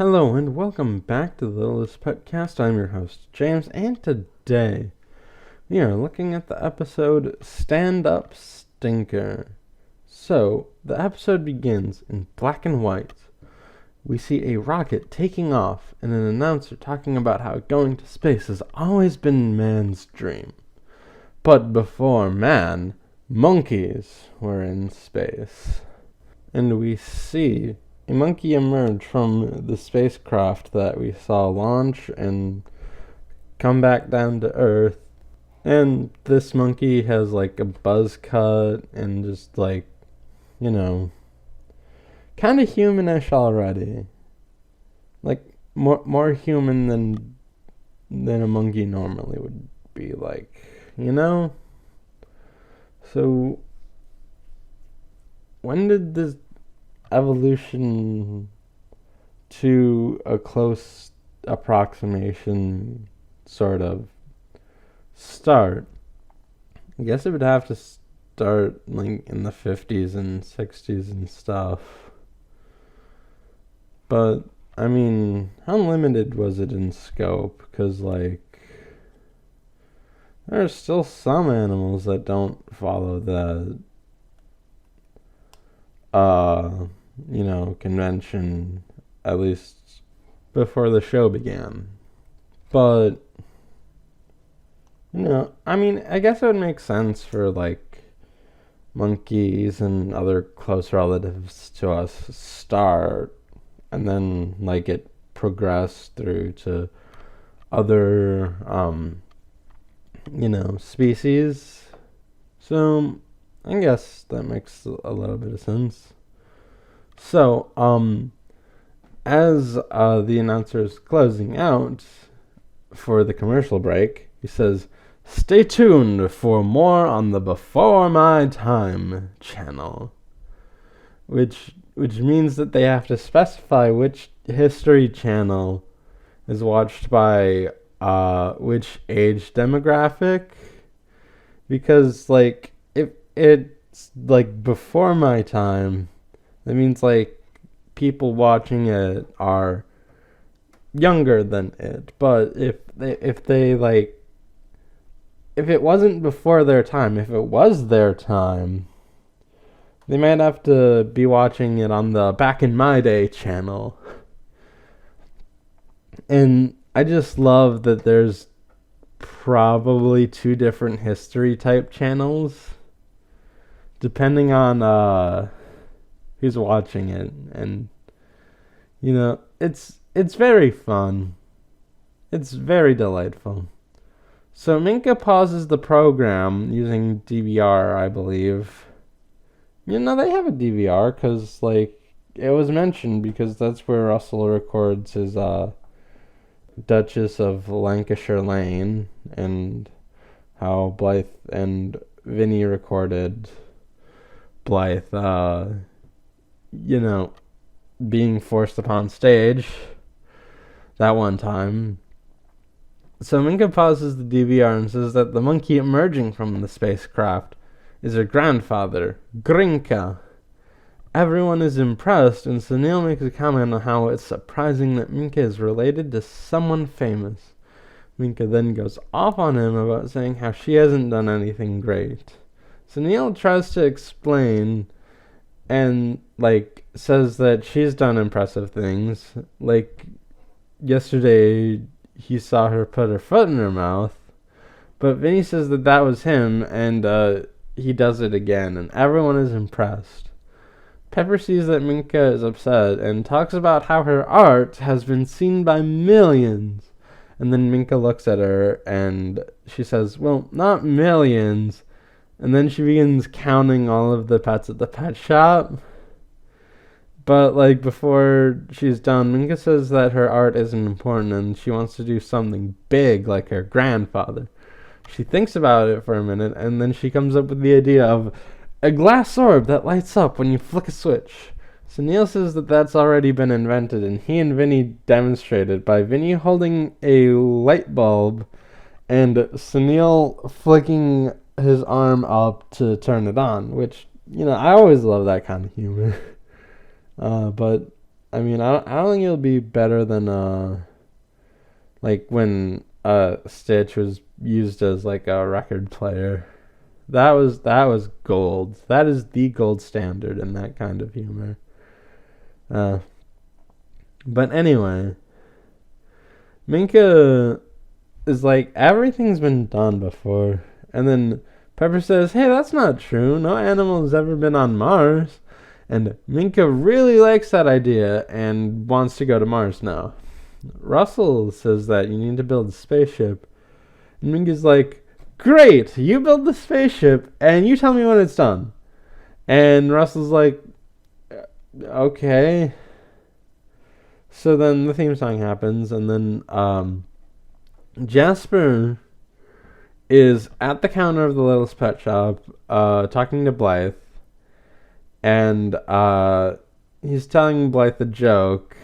Hello and welcome back to the Littlest PetCast. I'm your host, James, and today we are looking at the episode Standup Stinker. So, the episode begins in black and white. We see a rocket taking off and an announcer talking about how going to space has always been man's dream. But before man, monkeys were in space. And we see a monkey emerge from the spacecraft that we saw launch and come back down to Earth. And this monkey has like a buzz cut and just like, kind of humanish already. Like more human than a monkey normally would be like, So when did this evolution to a close approximation sort of start? I guess it would have to start like in the 50s and 60s and stuff. But I mean, how limited was it in scope? Because like there are still some animals that don't follow the convention, at least before the show began. But, I guess it would make sense for, like, monkeys and other close relatives to us start, and then, like, it progress through to other, species. So, I guess that makes a little bit of sense. So, as the announcer is closing out for the commercial break, he says, "Stay tuned for more on the Before My Time channel," which means that they have to specify which History Channel is watched by which age demographic, because like if it's like before my time, that means like people watching it are younger than it. But if it wasn't before their time, if it was their time, they might have to be watching it on the Back in My Day channel. And I just love that there's probably two different history type channels depending on who's watching it. And it's very fun. It's very delightful. So Minka pauses the program using DVR, I believe. They have a DVR because like it was mentioned, because that's where Russell records his Duchess of Lancashire Lane, and how Blythe and Vinny recorded Blythe, being forced upon stage that one time. So Minka pauses the DVR and says that the monkey emerging from the spacecraft is her grandfather, Grinka. Everyone is impressed, and Sunil makes a comment on how it's surprising that Minka is related to someone famous. Minka then goes off on him about saying how she hasn't done anything great. Sunil tries to explain and, like, says that she's done impressive things. Like, yesterday he saw her put her foot in her mouth. But Vinny says that was him, and he does it again, and everyone is impressed. Pepper sees that Minka is upset and talks about how her art has been seen by millions. And then Minka looks at her and she says, "Well, not millions." And then she begins counting all of the pets at the pet shop. But like before she's done, Minka says that her art isn't important and she wants to do something big like her grandfather. She thinks about it for a minute, and then she comes up with the idea of a glass orb that lights up when you flick a switch. Sunil says that that's already been invented, and he and Vinny demonstrate it by Vinny holding a light bulb and Sunil flicking his arm up to turn it on, which, I always love that kind of humor. But I mean, I don't think it'll be better than like when Stitch was used as like a record player. That was gold. That is the gold standard in that kind of humor. Uh, but anyway, Minka is like, everything's been done before, and then Pepper says, "Hey, that's not true. No animal has ever been on Mars." And Minka really likes that idea and wants to go to Mars now. Russell says that you need to build a spaceship. And Minka's like, "Great, you build the spaceship and you tell me when it's done." And Russell's like, "Okay." So then the theme song happens, and then Jasper is at the counter of the Littlest Pet Shop, talking to Blythe, and he's telling Blythe a joke,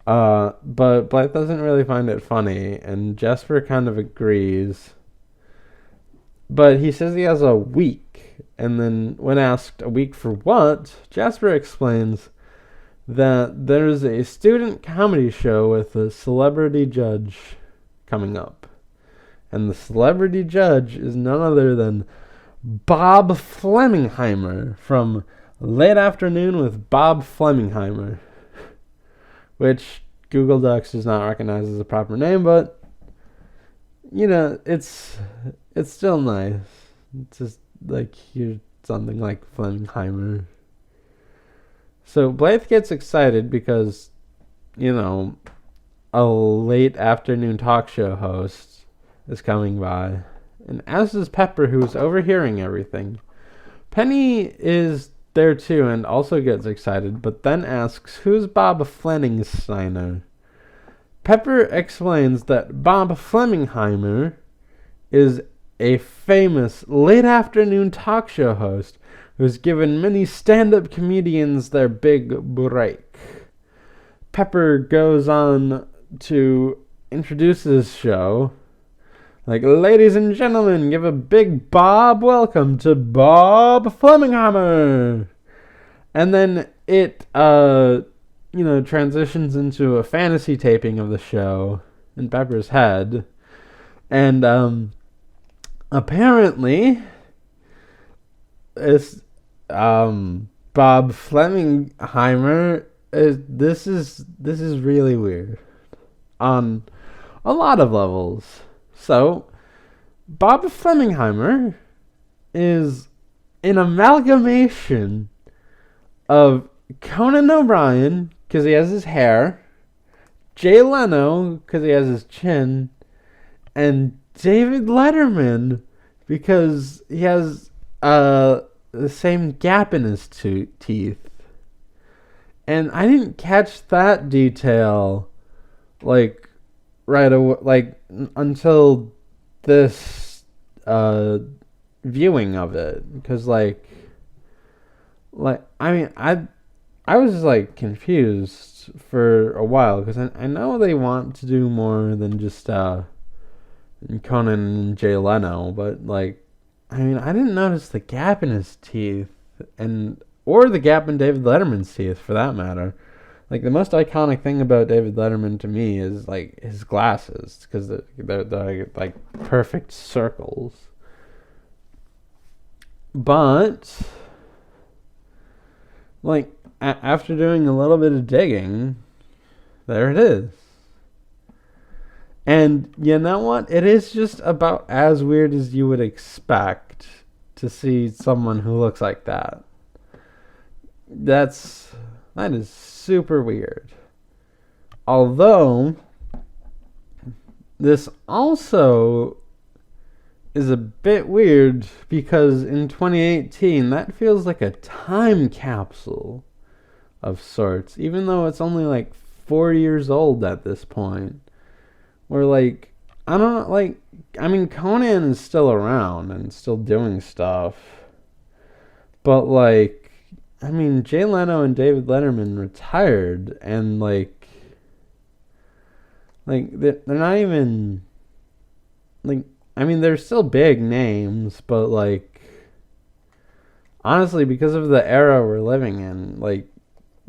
but Blythe doesn't really find it funny, and Jasper kind of agrees, but he says he has a week, and then when asked a week for what, Jasper explains that there's a student comedy show with a celebrity judge coming up. And the celebrity judge is none other than Bob Flemmingheimmer from Late Afternoon with Bob Flemmingheimmer, which Google Docs does not recognize as a proper name, but you know, it's still nice. It's just like here's something like Flemmingheimmer. So Blythe gets excited because, you know, a late afternoon talk show host is coming by. And as is Pepper, who's overhearing everything. Penny is there too and also gets excited, but then asks, "Who's Bob Flemmingheimmer?" Pepper explains that Bob Flemmingheimmer is a famous late afternoon talk show host who's given many stand-up comedians their big break. Pepper goes on to introduce his show. Like, "Ladies and gentlemen, give a big Bob welcome to Bob Flemmingheimmer." And then it, transitions into a fantasy taping of the show in Pepper's head. And, apparently, it's, Bob Flemmingheimmer this is really weird on a lot of levels. So, Bob Flemmingheimmer is an amalgamation of Conan O'Brien, because he has his hair, Jay Leno, because he has his chin, and David Letterman, because he has the same gap in his teeth. And I didn't catch that detail, like, right away, like, until this viewing of it, because like I mean, I was like confused for a while, because I know they want to do more than just Conan and Jay Leno, but like, I mean, I didn't notice the gap in his teeth, or the gap in David Letterman's teeth, for that matter. Like, the most iconic thing about David Letterman to me is like his glasses, because they're like perfect circles. But like, after doing a little bit of digging, there it is. And you know what? It is just about as weird as you would expect to see someone who looks like that. That is super weird. Although, this also is a bit weird, because in 2018, that feels like a time capsule of sorts, even though it's only like 4 years old at this point. Where, like, I don't know, like, I mean, Conan is still around and still doing stuff. But, like, I mean, Jay Leno and David Letterman retired, and, like, they're not even, like, I mean, they're still big names, but, like, honestly, because of the era we're living in, like,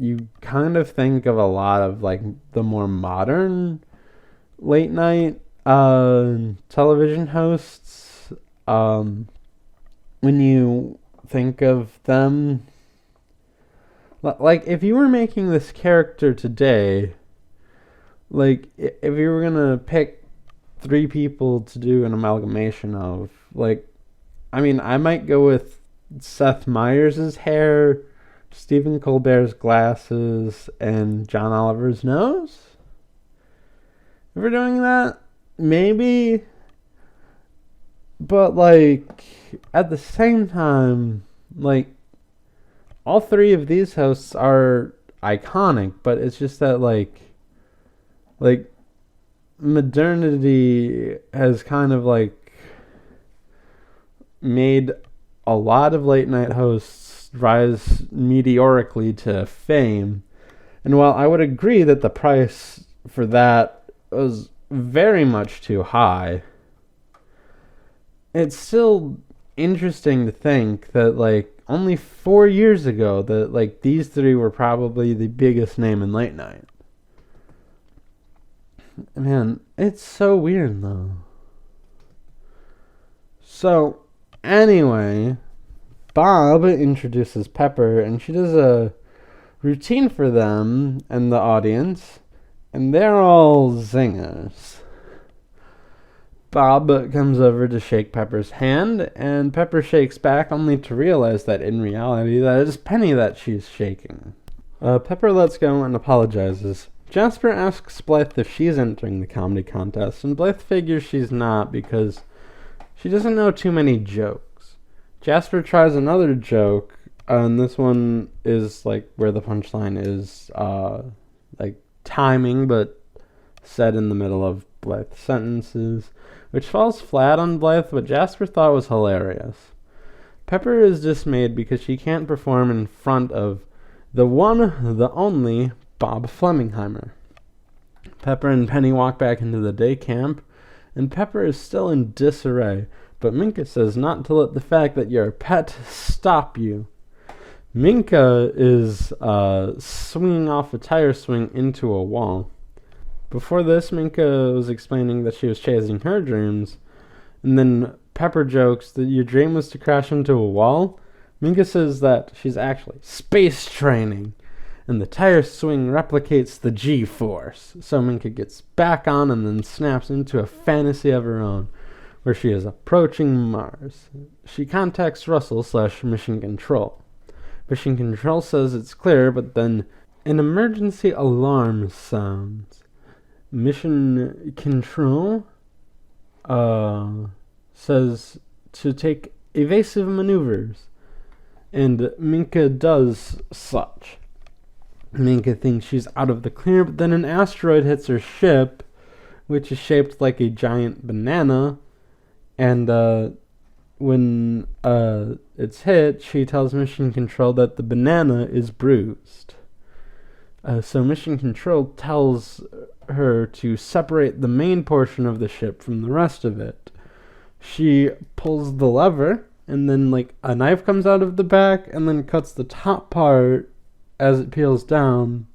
you kind of think of a lot of like the more modern late night television hosts when you think of them. Like, if you were making this character today, like, if you were gonna pick 3 people to do an amalgamation of, like, I mean, I might go with Seth Meyers' hair, Stephen Colbert's glasses, and John Oliver's nose. If we're doing that, maybe. But, like, at the same time, like, all 3 of these hosts are iconic, but it's just that, like, modernity has kind of, like, made a lot of late night hosts rise meteorically to fame. And while I would agree that the price for that was very much too high, it's still interesting to think that, like, only 4 years ago that, like, these 3 were probably the biggest name in late night. Man, it's so weird, though. So, anyway, Bob introduces Pepper, and she does a routine for them and the audience, and they're all zingers. Bob comes over to shake Pepper's hand, and Pepper shakes back, only to realize that in reality that it's Penny that she's shaking. Pepper lets go and apologizes. Jasper asks Blythe if she's entering the comedy contest, and Blythe figures she's not because she doesn't know too many jokes. Jasper tries another joke, and this one is like where the punchline is like timing, but said in the middle of Blythe's sentences, which falls flat on Blythe, but Jasper thought was hilarious. Pepper is dismayed because she can't perform in front of the one, the only, Bob Flemmingheimmer. Pepper and Penny walk back into the day camp, and Pepper is still in disarray, but Minka says not to let the fact that you're a pet stop you. Minka is swinging off a tire swing into a wall. Before this, Minka was explaining that she was chasing her dreams, and then Pepper jokes that your dream was to crash into a wall. Minka says that she's actually space training, and the tire swing replicates the G-force. So Minka gets back on and then snaps into a fantasy of her own, where she is approaching Mars. She contacts Russell/Mission Control. Mission Control says it's clear, but then an emergency alarm sounds. Mission Control says to take evasive maneuvers, and Minka does such. Minka thinks she's out of the clear, but then an asteroid hits her ship, which is shaped like a giant banana, and when it's hit, she tells Mission Control that the banana is bruised. So Mission Control tells her to separate the main portion of the ship from the rest of it. She pulls the lever, and then like a knife comes out of the back and then cuts the top part as it peels down,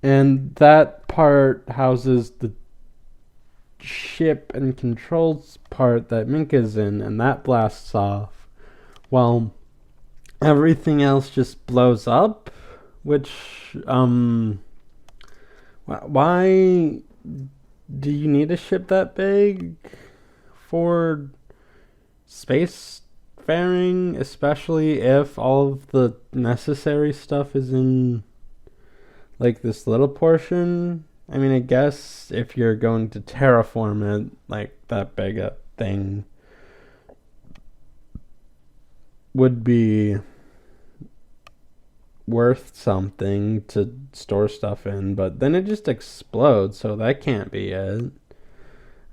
and that part houses the ship and controls part that Minka's in, and that blasts off while everything else just blows up, which why do you need a ship that big for space faring, especially if all of the necessary stuff is in like this little portion? I mean, I guess if you're going to terraform it, like that big a thing would be worth something to store stuff in, but then it just explodes, so that can't be it.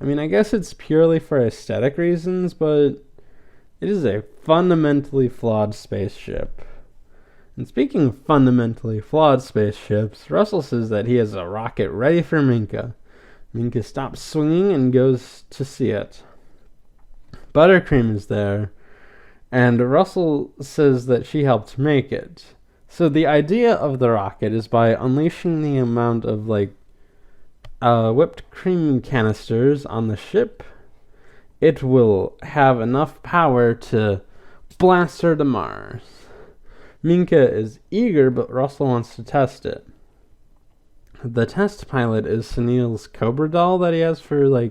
I mean, I guess it's purely for aesthetic reasons, but it is a fundamentally flawed spaceship. And speaking of fundamentally flawed spaceships, Russell says that he has a rocket ready for Minka. Minka stops swinging and goes to see it. Buttercream is there, and Russell says that she helped make it. So the idea of the rocket is by unleashing the amount of whipped cream canisters on the ship, it will have enough power to blast her to Mars. Minka is eager, but Russell wants to test it. The test pilot is Sunil's Cobra doll that he has for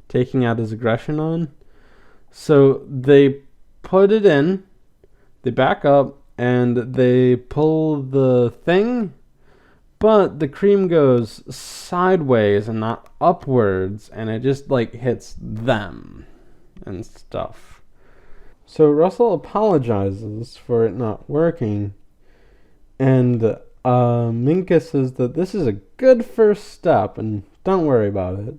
taking out his aggression on. So they put it in, they back up, and they pull the thing, but the cream goes sideways and not upwards, and it just hits them and stuff. So Russell apologizes for it not working, and Minka says that this is a good first step and don't worry about it.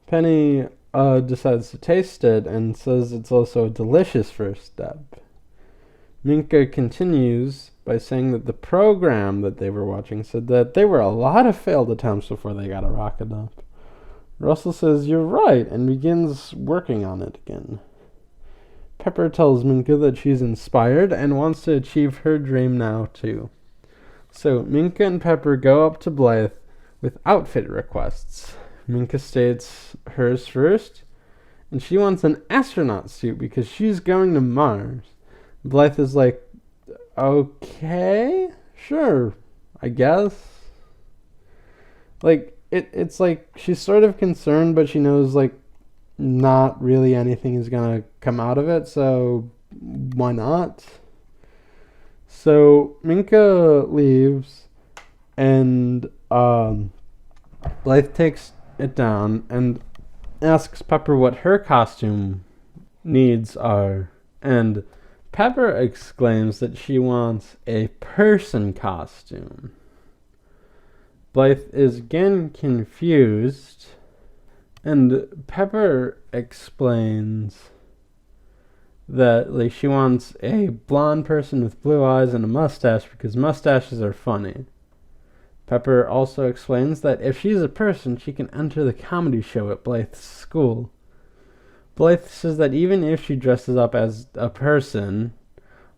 Penny decides to taste it and says it's also a delicious first step. Minka continues by saying that the program that they were watching said that there were a lot of failed attempts before they got a rocket up. Russell says, "You're right," and begins working on it again. Pepper tells Minka that she's inspired and wants to achieve her dream now, too. So Minka and Pepper go up to Blythe with outfit requests. Minka states hers first, and she wants an astronaut suit because she's going to Mars. Blythe is like, okay, sure, I guess. It's like she's sort of concerned, but she knows not really anything is gonna come out of it, so why not? So Minka leaves, and Blythe takes it down and asks Pepper what her costume needs are, and Pepper exclaims that she wants a person costume. Blythe is again confused, and Pepper explains that she wants a blonde person with blue eyes and a mustache because mustaches are funny. Pepper also explains that if she's a person, she can enter the comedy show at Blythe's school. Blythe says that even if she dresses up as a person,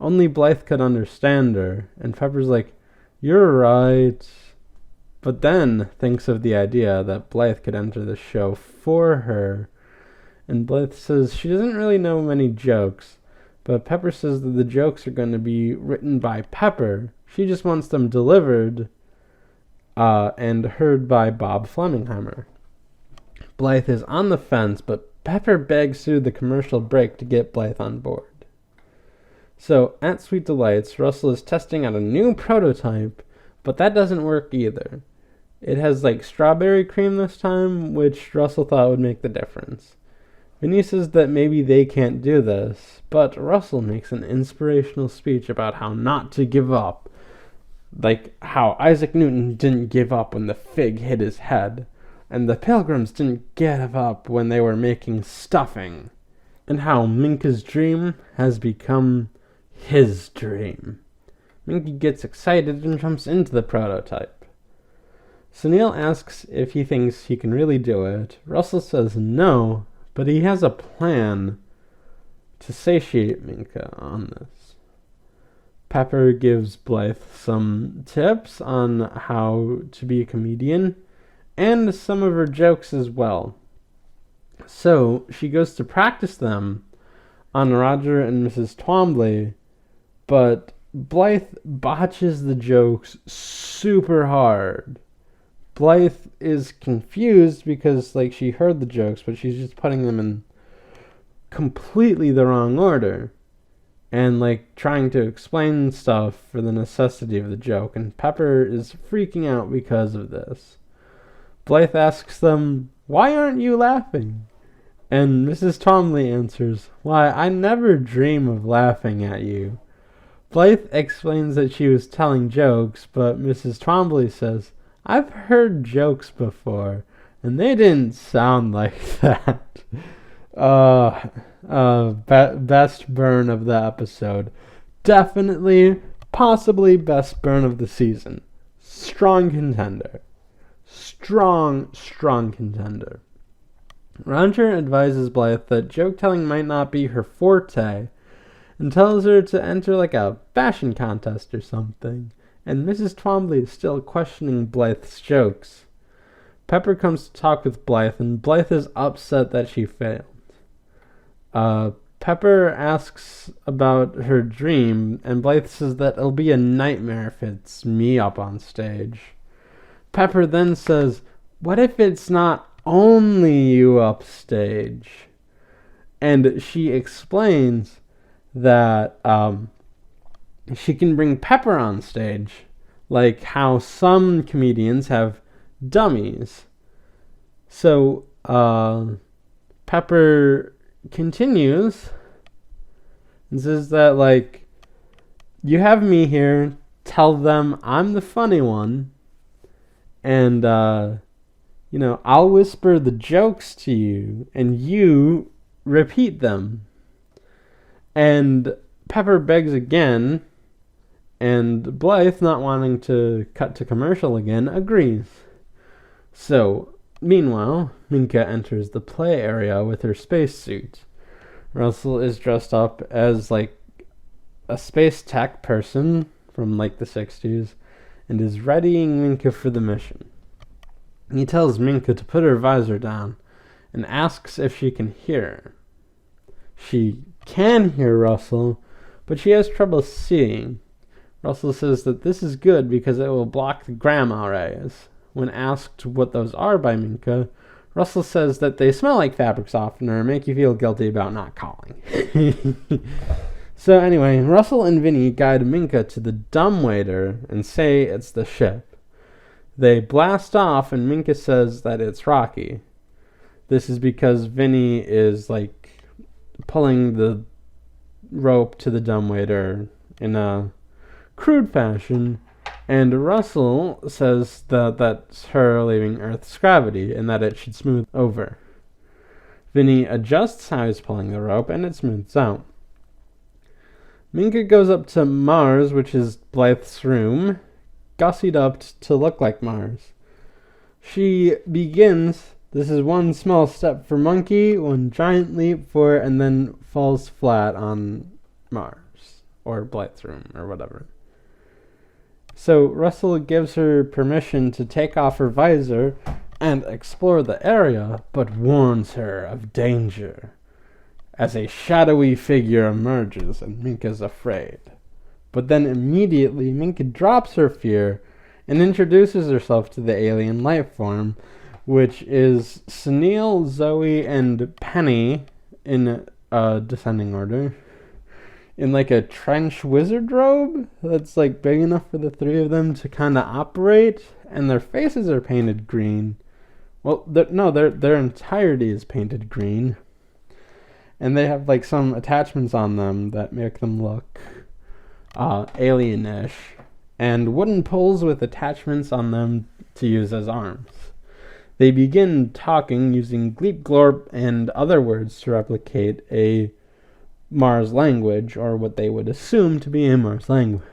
only Blythe could understand her, and Pepper's like, "You're right," but then thinks of the idea that Blythe could enter the show for her, and Blythe says she doesn't really know many jokes, but Pepper says that the jokes are going to be written by Pepper. She just wants them delivered and heard by Bob Flemmingheimmer. Blythe is on the fence, but Pepper begs through the commercial break to get Blythe on board. So, at Sweet Delights, Russell is testing out a new prototype, but that doesn't work either. It has strawberry cream this time, which Russell thought would make the difference. Vinny says that maybe they can't do this, but Russell makes an inspirational speech about how not to give up. How Isaac Newton didn't give up when the fig hit his head, and the Pilgrims didn't give up when they were making stuffing, and how Minka's dream has become his dream. Minka gets excited and jumps into the prototype. Sunil asks if he thinks he can really do it. Russell says no, but he has a plan to satiate Minka on this. Pepper gives Blythe some tips on how to be a comedian, and some of her jokes as well. So she goes to practice them on Roger and Mrs. Twombly, but Blythe botches the jokes super hard. Blythe is confused because she heard the jokes, but she's just putting them in completely the wrong order, and trying to explain stuff for the necessity of the joke, and Pepper is freaking out because of this. Blythe asks them, "Why aren't you laughing?" And Mrs. Twombly answers, "Why, I never dream of laughing at you." Blythe explains that she was telling jokes, but Mrs. Twombly says, "I've heard jokes before, and they didn't sound like that." Best burn of the episode. Definitely, possibly best burn of the season. Strong contender. Strong contender. Roger advises Blythe that joke telling might not be her forte, and tells her to enter like a fashion contest or something. And Mrs. Twombly is still questioning Blythe's jokes. Pepper comes to talk with Blythe, and Blythe is upset that she failed. Pepper asks about her dream, and Blythe says that it'll be a nightmare if it's me up on stage. Pepper then says, what if it's not only you upstage? And she explains that she can bring Pepper on stage, like how some comedians have dummies. So Pepper continues and says that, like, you have me here, tell them I'm the funny one, and I'll whisper the jokes to you and you repeat them. And Pepper begs again, and Blythe, not wanting to cut to commercial again, agrees. So meanwhile, Minka enters the play area with her spacesuit. Russell is dressed up as like a space tech person from like the 60s and is readying Minka for the mission. He tells Minka to put her visor down and asks if she can hear. She can hear Russell, but she has trouble seeing. Russell says that this is good because it will block the gamma rays. When asked what those are by Minka, Russell says that they smell like fabric softener and make you feel guilty about not calling. So anyway, Russell and Vinny guide Minka to the dumbwaiter and say it's the ship. They blast off and Minka says that it's Rocky. This is because Vinny is like pulling the rope to the dumbwaiter in a crude fashion, and Russell says that that's her leaving Earth's gravity and that it should smooth over. Vinny adjusts how he's pulling the rope and it smooths out. Minka goes up to Mars, which is Blythe's room, gussied up to look like Mars. She begins, this is one small step for monkey, one giant leap for, and then falls flat on Mars, or Blythe's room, or whatever. So Russell gives her permission to take off her visor and explore the area, but warns her of danger, as a shadowy figure emerges and Minka's afraid. But then immediately Minka drops her fear and introduces herself to the alien life form, which is Sunil, Zoe, and Penny in descending order, in like a trench wizard robe that's like big enough for the three of them to kind of operate, and their faces are painted green. Well, their entirety is painted green. And they have like some attachments on them that make them look alienish, and wooden poles with attachments on them to use as arms. They begin talking using gleep glorp and other words to replicate a Mars language, or what they would assume to be a Mars language.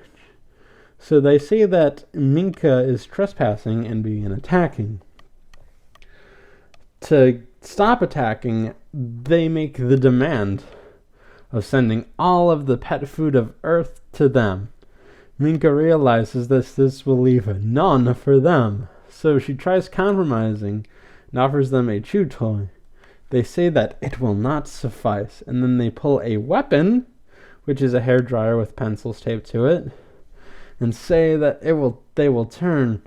So they say that Minka is trespassing and begin attacking. To stop attacking, they make the demand of sending all of the pet food of Earth to them. Minka realizes this will leave none for them, so she tries compromising and offers them a chew toy. They say that it will not suffice, and then they pull a weapon, which is a hairdryer with pencils taped to it, and say that they will turn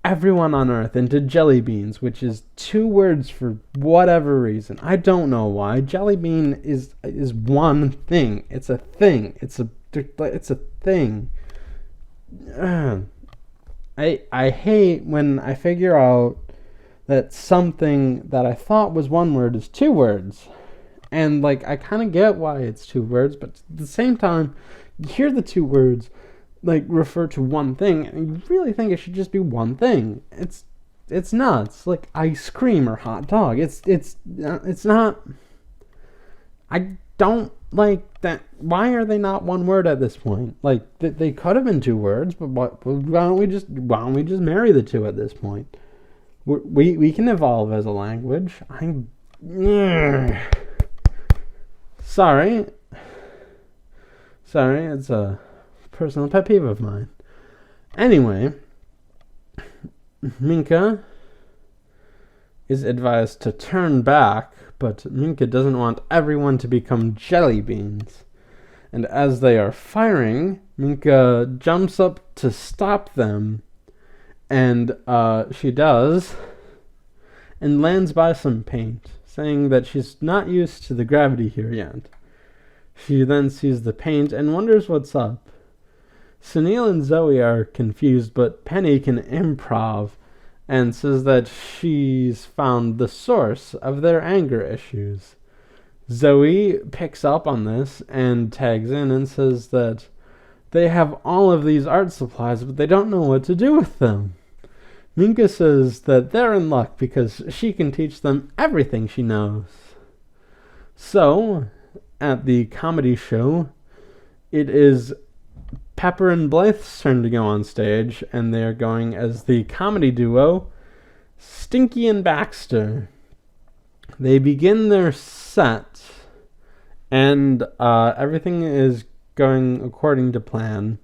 everyone on Earth into jelly beans, which is 2 words for whatever reason. I don't know why. Jelly bean is one thing. It's a thing. It's a thing. I hate when I figure out that something that I thought was 1 word is 2 words. And like I kind of get why it's 2 words, but at the same time, you hear the 2 words like refer to one thing, and you really think it should just be one thing. It's nuts. Like ice cream or hot dog. It's not. I don't like that. Why are they not 1 word at this point? Like they could have been 2 words, but why don't we just marry the 2 at this point? We can evolve as a language. Sorry. Sorry, it's a personal pet peeve of mine. Anyway, Minka is advised to turn back, but Minka doesn't want everyone to become jelly beans. And as they are firing, Minka jumps up to stop them, and she does, and lands by some paint, saying that she's not used to the gravity here yet. She then sees the paint and wonders what's up. Sunil and Zoe are confused, but Penny can improv and says that she's found the source of their anger issues. Zoe picks up on this and tags in and says that they have all of these art supplies, but they don't know what to do with them. Minka says that they're in luck because she can teach them everything she knows. So, at the comedy show, it is Pepper and Blythe's turn to go on stage, and they are going as the comedy duo, Stinky and Baxter. They begin their set, and everything is going according to plan.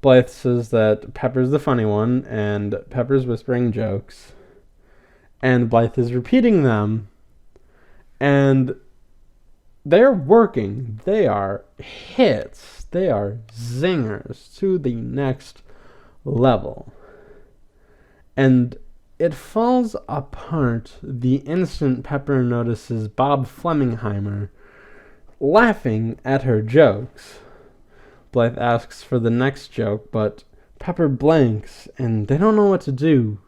Blythe says that Pepper's the funny one, and Pepper's whispering jokes, and Blythe is repeating them, and they're working. They are hits. They are zingers to the next level. And it falls apart the instant Pepper notices Bob Flemmingheimmer laughing at her jokes. Blythe asks for the next joke, but Pepper blanks, and they don't know what to do.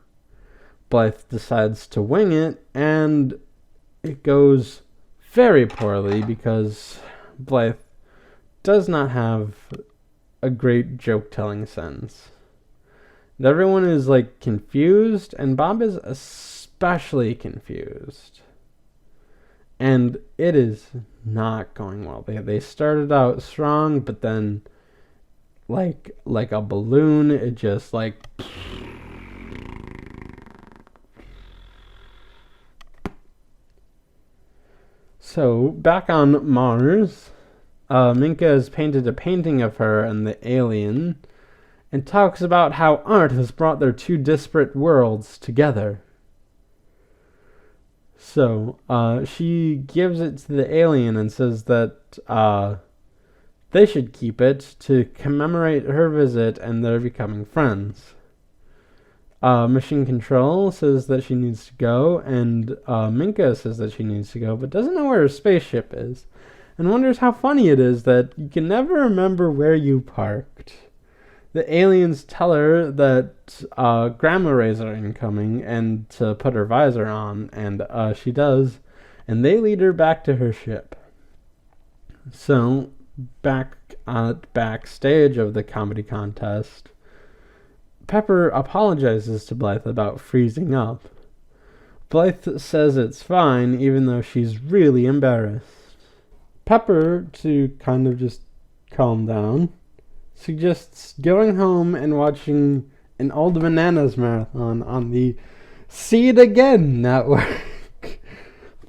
Blythe decides to wing it, and it goes very poorly because Blythe does not have a great joke-telling sense. And everyone is confused, and Bob is especially confused. And it is not going well. They started out strong, but then like a balloon, it just So, back on Mars, Minka has painted a painting of her and the alien, and talks about how art has brought their two disparate worlds together. So, she gives it to the alien and says that they should keep it to commemorate her visit and their becoming friends. Mission Control says that she needs to go, and Minka says that she needs to go, but doesn't know where her spaceship is, and wonders how funny it is that you can never remember where you parked. The aliens tell her that gamma rays are incoming and to put her visor on, and she does, and they lead her back to her ship. So, backstage of the comedy contest, Pepper apologizes to Blythe about freezing up. Blythe says it's fine, even though she's really embarrassed. Pepper, to kind of just calm down, suggests going home and watching an Old Bananas marathon on the See It Again network.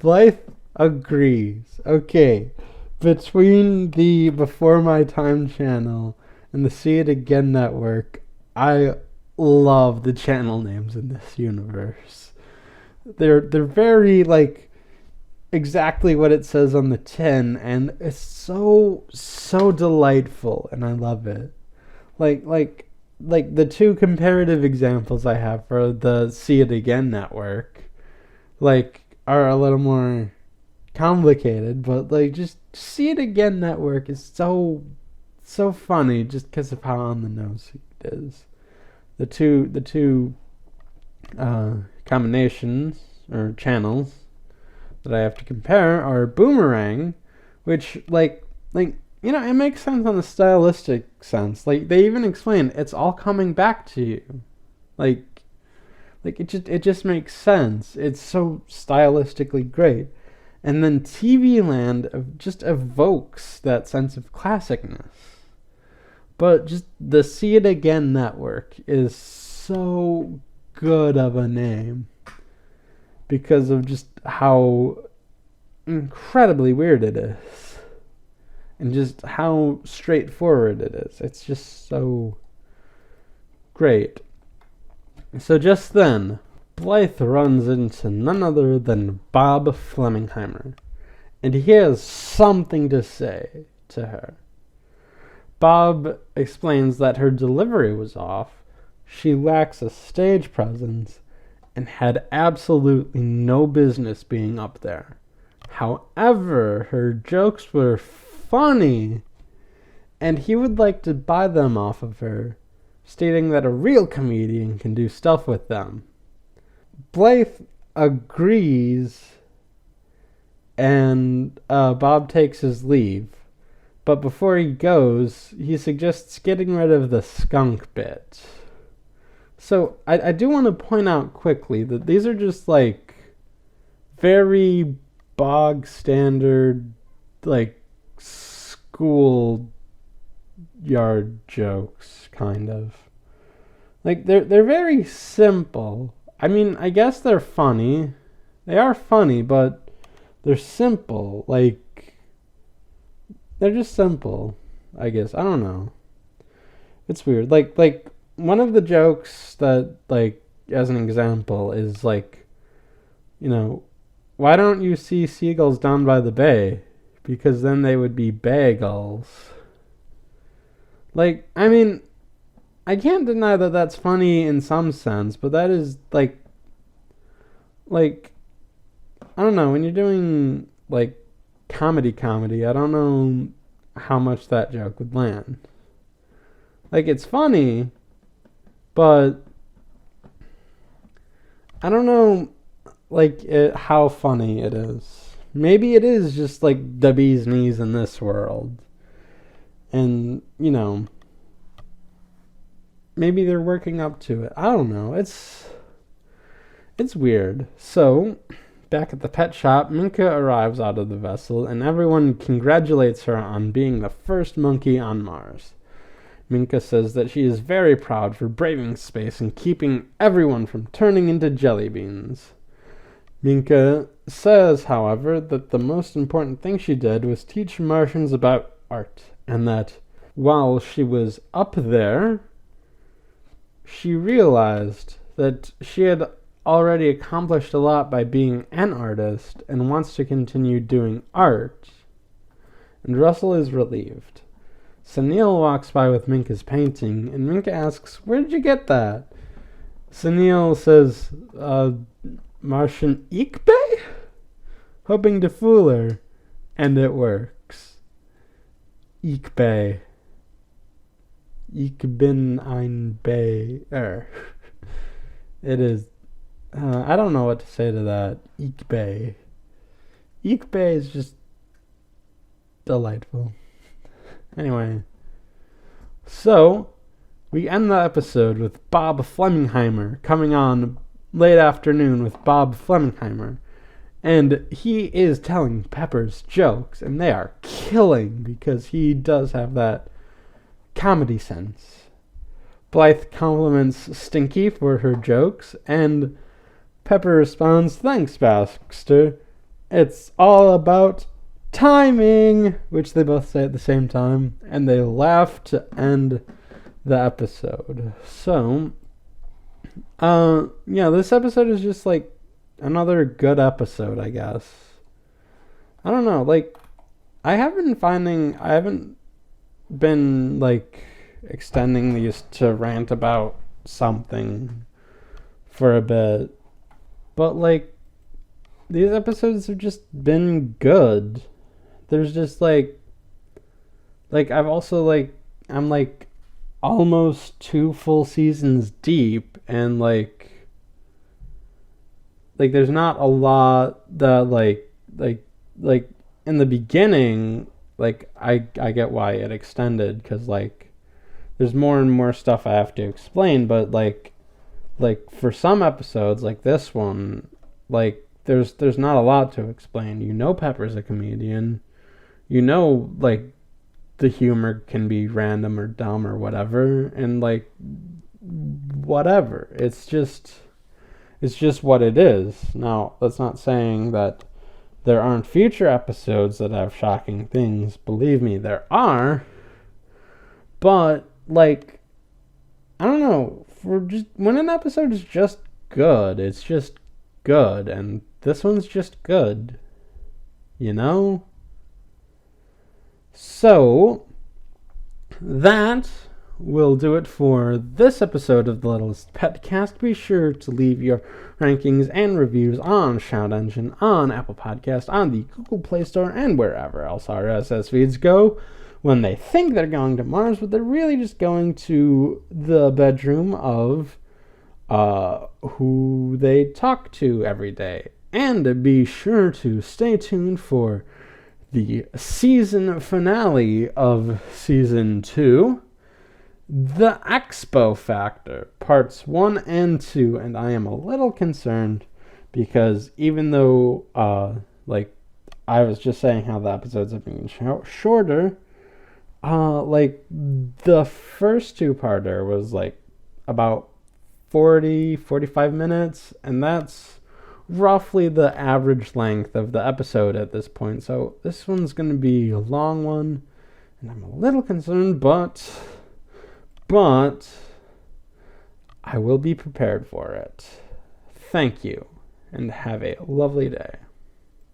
Blythe agrees. Okay, between the Before My Time channel and the See It Again network, I love the channel names in this universe. They're very exactly what it says on the tin, and it's so delightful, and I love it. Like the two comparative examples I have for the See It Again network are a little more complicated, but just See It Again network is so funny just because of how on the nose it is. The two combinations or channels that I have to compare are Boomerang, which it makes sense on the stylistic sense. They even explain it's all coming back to you. It just makes sense. It's so stylistically great. And then TV Land just evokes that sense of classicness. But just the See It Again network is so good of a name because of just how incredibly weird it is. and just how straightforward it is. It's just so great. So just then, Blythe runs into none other than Bob Flemmingheimmer, and he has something to say to her. Bob explains that her delivery was off, she lacks a stage presence, and had absolutely no business being up there. However, her jokes were funny, and he would like to buy them off of her, stating that a real comedian can do stuff with them. Blythe agrees, and Bob takes his leave. But before he goes, he suggests getting rid of the skunk bit. So I do want to point out quickly that these are just like very bog standard, like school yard jokes, kind of. Like they're very simple. I mean, I guess they're funny. They are funny, but they're simple. Like, they're just simple, I guess. I don't know. It's weird. Like one of the jokes that, like, as an example, is like, you know, why don't you see seagulls down by the bay? Because then they would be bagels. Like, I mean, I can't deny that that's funny in some sense, but that is, like, I don't know, when you're doing, like, comedy, I don't know how much that joke would land. Like, it's funny, but I don't know, like, how funny it is. Maybe it is just, like, the bee's knees in this world. And, you know, maybe they're working up to it. I don't know. It's weird. So, back at the pet shop, Minka arrives out of the vessel, and everyone congratulates her on being the first monkey on Mars. Minka says that she is very proud for braving space and keeping everyone from turning into jelly beans. Minka says, however, that the most important thing she did was teach Martians about art, and that while she was up there, she realized that she had already accomplished a lot by being an artist and wants to continue doing art. And Russell is relieved. Sunil walks by with Minka's painting, and Minka asks, "Where did you get that?" Sunil says, Martian Ikbe? Hoping to fool her, and it works. Ikbe. Ich bin ein Bayer. It is. I don't know what to say to that. Ikbe. Ikbe is just delightful. Anyway. So, we end the episode with Bob Flemmingheimmer coming on late afternoon with Bob Flemmingheimmer. And he is telling Pepper's jokes, and they are killing because he does have that comedy sense. Blythe compliments Stinky for her jokes, and Pepper responds, "Thanks, Baxter. It's all about timing," which they both say at the same time, and they laugh to end the episode. So, this episode is just like another good episode, I guess. I don't know, like, I haven't been, like, extending these to rant about something for a bit. But, like, these episodes have just been good. There's just, I've also, I'm, almost 2 full seasons deep, and, there's not a lot that, in the beginning, I get why it extended, because, there's more and more stuff I have to explain, but, for some episodes, like this one, there's not a lot to explain. You know Pepper's a comedian. You know, the humor can be random or dumb or whatever, and, whatever. It's just what it is. Now, that's not saying that there aren't future episodes that have shocking things. Believe me, there are. But, like, I don't know. When an episode is just good, it's just good. And this one's just good. You know? So, that will do it for this episode of the Littlest PetCast. Be sure to leave your rankings and reviews on Shout Engine, on Apple Podcast, on the Google Play Store, and wherever else RSS feeds go when they think they're going to Mars, but they're really just going to the bedroom of who they talk to every day. And be sure to stay tuned for the season finale of Season 2, The Expo Factor, Parts 1 and 2, and I am a little concerned because even though, I was just saying how the episodes have been shorter, the first two-parter was, about 45 minutes, and that's roughly the average length of the episode at this point. So this one's going to be a long one, and I'm a little concerned, but I will be prepared for it. Thank you, and have a lovely day.